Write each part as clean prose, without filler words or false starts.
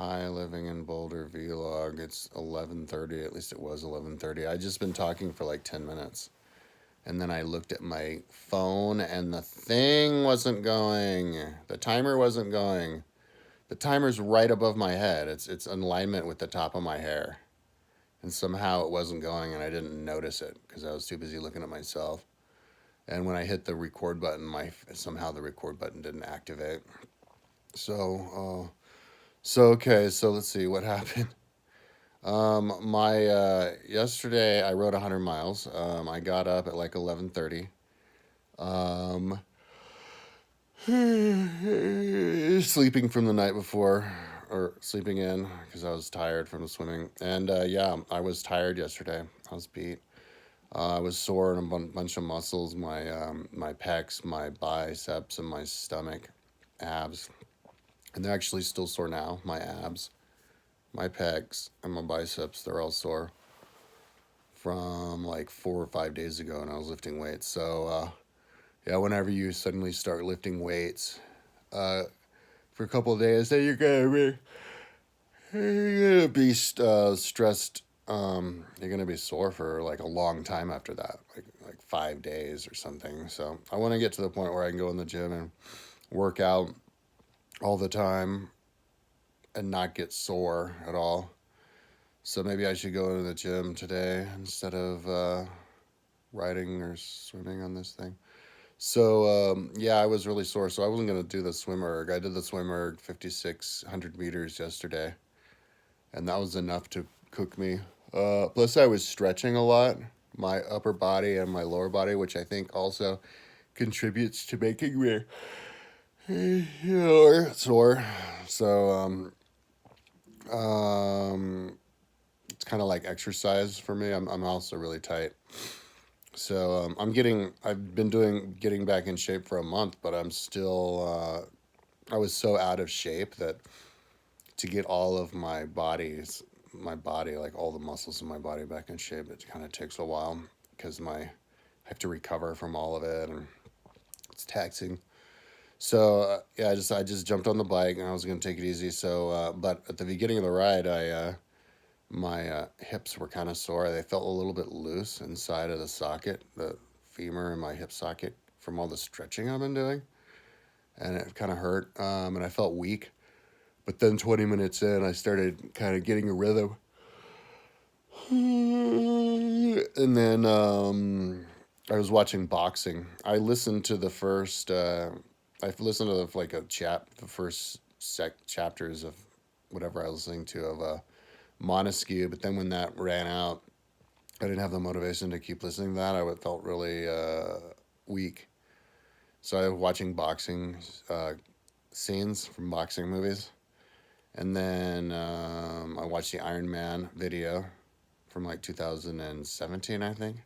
Hi, living in Boulder vlog. It's 11:30. At least it was 11:30. I just been talking for like 10 minutes. And then I looked at my phone and the thing wasn't going. The timer wasn't going. The timer's right above my head. It's in alignment with the top of my hair. And somehow it wasn't going and I didn't notice it because I was too busy looking at myself. And when I hit the record button, my somehow the record button didn't activate. So, okay, so let's see what happened. My yesterday I rode 100 miles. I got up at like 11:30. Um, sleeping from the night before, or sleeping in because I was tired from the swimming. And yeah, I was tired yesterday. I was beat. I was sore in a bunch of muscles, my pecs, my biceps, and my stomach, abs, and they're actually still sore now. My abs, my pecs, and my biceps, they're all sore from like 4 or 5 days ago, and I was lifting weights. So yeah, whenever you suddenly start lifting weights uh, for a couple of days, then you're gonna be stressed. You're gonna be sore for like a long time after that, like 5 days or something. So I want to get to the point where I can go in the gym and work out all the time and not get sore at all. So maybe I should go to the gym today instead of riding or swimming on this thing. So yeah, I was really sore, so I wasn't gonna do the swim erg. I did the swim erg 5,600 meters yesterday, and that was enough to cook me. Plus, I was stretching a lot, my upper body and my lower body, which I think also contributes to making me sore. So it's kind of like exercise for me. I'm also really tight. So I've been getting back in shape for a month, but I'm still, I was so out of shape that to get all of my body, like all the muscles in my body back in shape, it kind of takes a while because I have to recover from all of it and it's taxing. So yeah, I just jumped on the bike and I was gonna take it easy. So, but at the beginning of the ride, my hips were kind of sore. They felt a little bit loose inside of the socket, the femur and my hip socket from all the stretching I've been doing, and it kind of hurt. And I felt weak. But then 20 minutes in, I started kind of getting a rhythm, and then I was watching boxing. I listened to the first. I've listened to the first chapters of whatever I was listening to of Montesquieu, but then when that ran out, I didn't have the motivation to keep listening to that. I felt really weak. So I was watching boxing scenes from boxing movies. And then I watched the Iron Man video from like 2017, I think.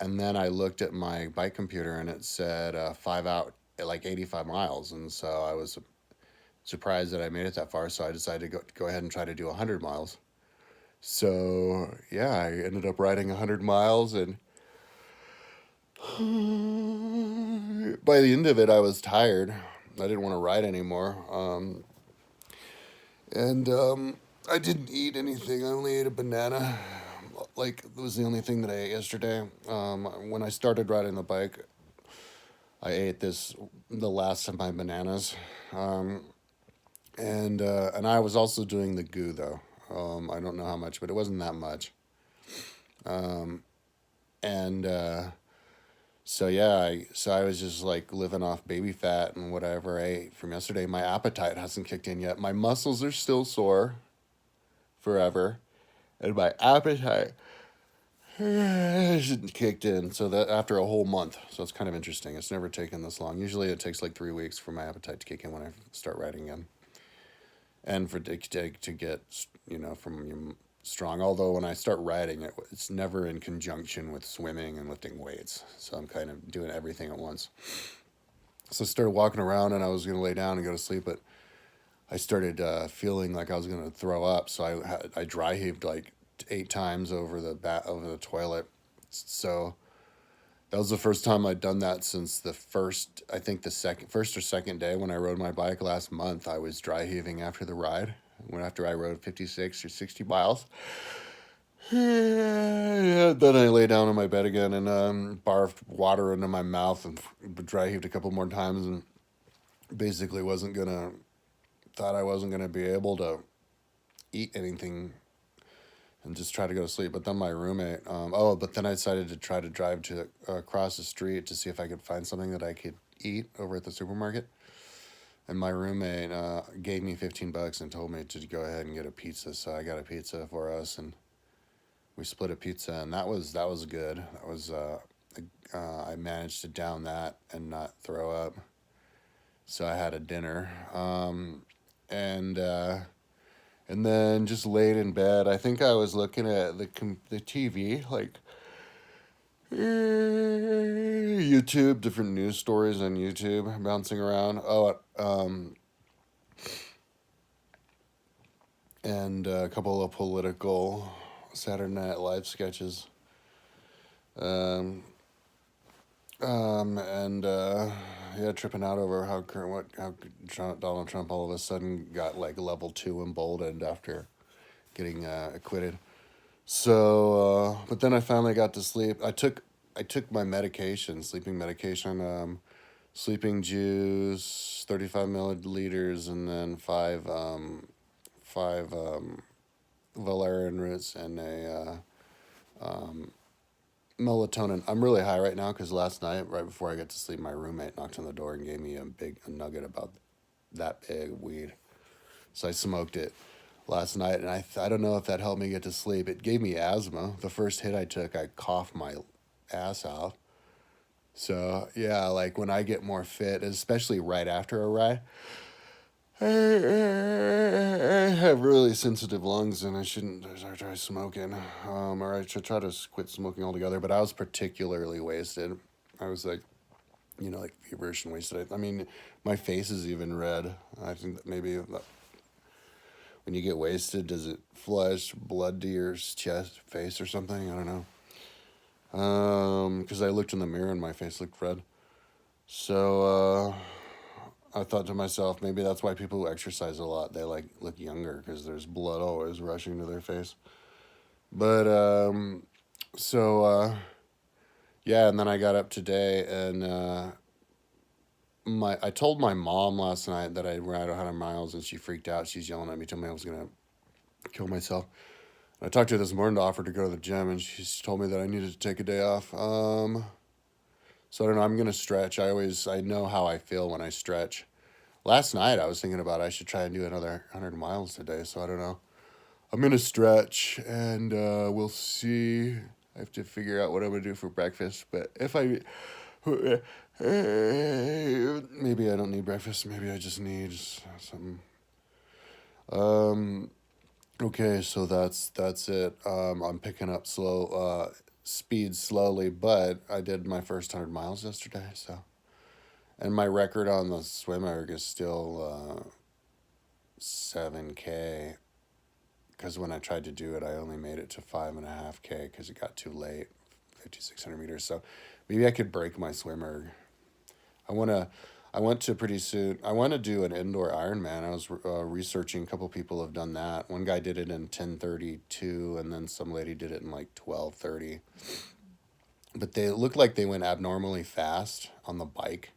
And then I looked at my bike computer and it said 5 out, like 85 miles. And so I was surprised that I made it that far. So I decided to go ahead and try to do 100 miles. So yeah, I ended up riding 100 miles, and by the end of it, I was tired. I didn't want to ride anymore. And I didn't eat anything. I only ate a banana. Like, it was the only thing that I ate yesterday. When I started riding the bike, I ate the last of my bananas. Um, and I was also doing the goo, though. I don't know how much, but it wasn't that much. Um, and So yeah, I was just like living off baby fat and whatever I ate from yesterday. My appetite hasn't kicked in yet. My muscles are still sore forever, and my appetite hasn't kicked in. So that after a whole month, so it's kind of interesting. It's never taken this long. Usually it takes like 3 weeks for my appetite to kick in when I start riding again, and for to get from strong. Although when I start riding, it's never in conjunction with swimming and lifting weights. So I'm kind of doing everything at once. So I started walking around and I was going to lay down and go to sleep, but I started feeling like I was going to throw up. So I dry heaved like 8 times over the toilet. So That was the first time I'd done that since the first, I think the first or second day when I rode my bike last month. I was dry heaving after the ride. When after I rode 56 or 60 miles. Yeah, then I lay down on my bed again and barfed water into my mouth and dry heaved a couple more times and basically thought I wasn't gonna be able to eat anything and just try to go to sleep. But then my roommate, but then I decided to try to drive to across the street to see if I could find something that I could eat over at the supermarket. And my roommate gave me $15 and told me to go ahead and get a pizza. So I got a pizza for us, and we split a pizza, and that was good. I managed to down that and not throw up. So I had a dinner, and and then just laid in bed. I think I was looking at the TV, like YouTube, different news stories on YouTube bouncing around. And a couple of political Saturday Night Live sketches. Um, and yeah, tripping out over how Donald Trump all of a sudden got like level 2 emboldened after getting acquitted. So, but then I finally got to sleep. I took my medication, sleeping medication, sleeping juice, 35 milliliters, and then five valerian roots and a melatonin. I'm really high right now because last night, right before I got to sleep, my roommate knocked on the door and gave me a nugget about that big of weed. So I smoked it last night, and I don't know if that helped me get to sleep. It gave me asthma. The first hit I took, I coughed my ass off. So yeah, like when I get more fit, especially right after a ride, I have really sensitive lungs, and I shouldn't try smoking, or I should try to quit smoking altogether. But I was particularly wasted. I was like, like feverish and wasted. I mean, my face is even red. I think that maybe when you get wasted, does it flush blood to your chest, face, or something? I don't know. Because I looked in the mirror and my face looked red. So I thought to myself, maybe that's why people who exercise a lot, they like look younger because there's blood always rushing to their face. But so yeah, and then I got up today and I told my mom last night that I'd ride 100 miles and she freaked out. She's yelling at me, telling me I was gonna kill myself. And I talked to her this morning to offer to go to the gym, and she told me that I needed to take a day off. So I don't know. I'm gonna stretch. I know how I feel when I stretch. Last night I was thinking about I should try and do another 100 miles today. So I don't know. I'm gonna stretch, and we'll see. I have to figure out what I'm gonna do for breakfast. But if I maybe I don't need breakfast. Maybe I just need some. Um, okay, so that's it. I'm picking up speed slowly, but I did my first 100 miles yesterday. So, and my record on the swim erg is still 7K. Because when I tried to do it, I only made it to 5.5K because it got too late, 5,600 meters. So maybe I could break my swim erg. I want to. I went to pretty soon. I want to do an indoor Ironman. I was researching. A couple people have done that. One guy did it in 10:32, and then some lady did it in like 12:30. But they looked like they went abnormally fast on the bike.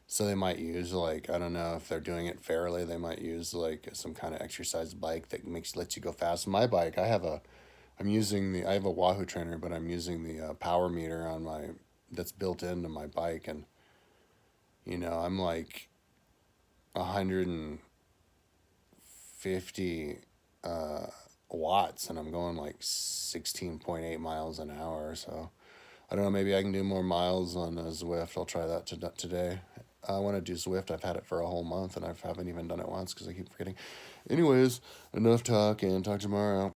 So they might use like I don't know if they're doing it fairly. They might use like some kind of exercise bike that lets you go fast. My bike, I have a Wahoo trainer, but I'm using the power meter on my that's built into my bike, and I'm like 150 watts, and I'm going like 16.8 miles an hour. So I don't know. Maybe I can do more miles on Zwift. I'll try that today. I want to do Zwift. I've had it for a whole month, and I haven't even done it once because I keep forgetting. Anyways, enough talk, and talk tomorrow.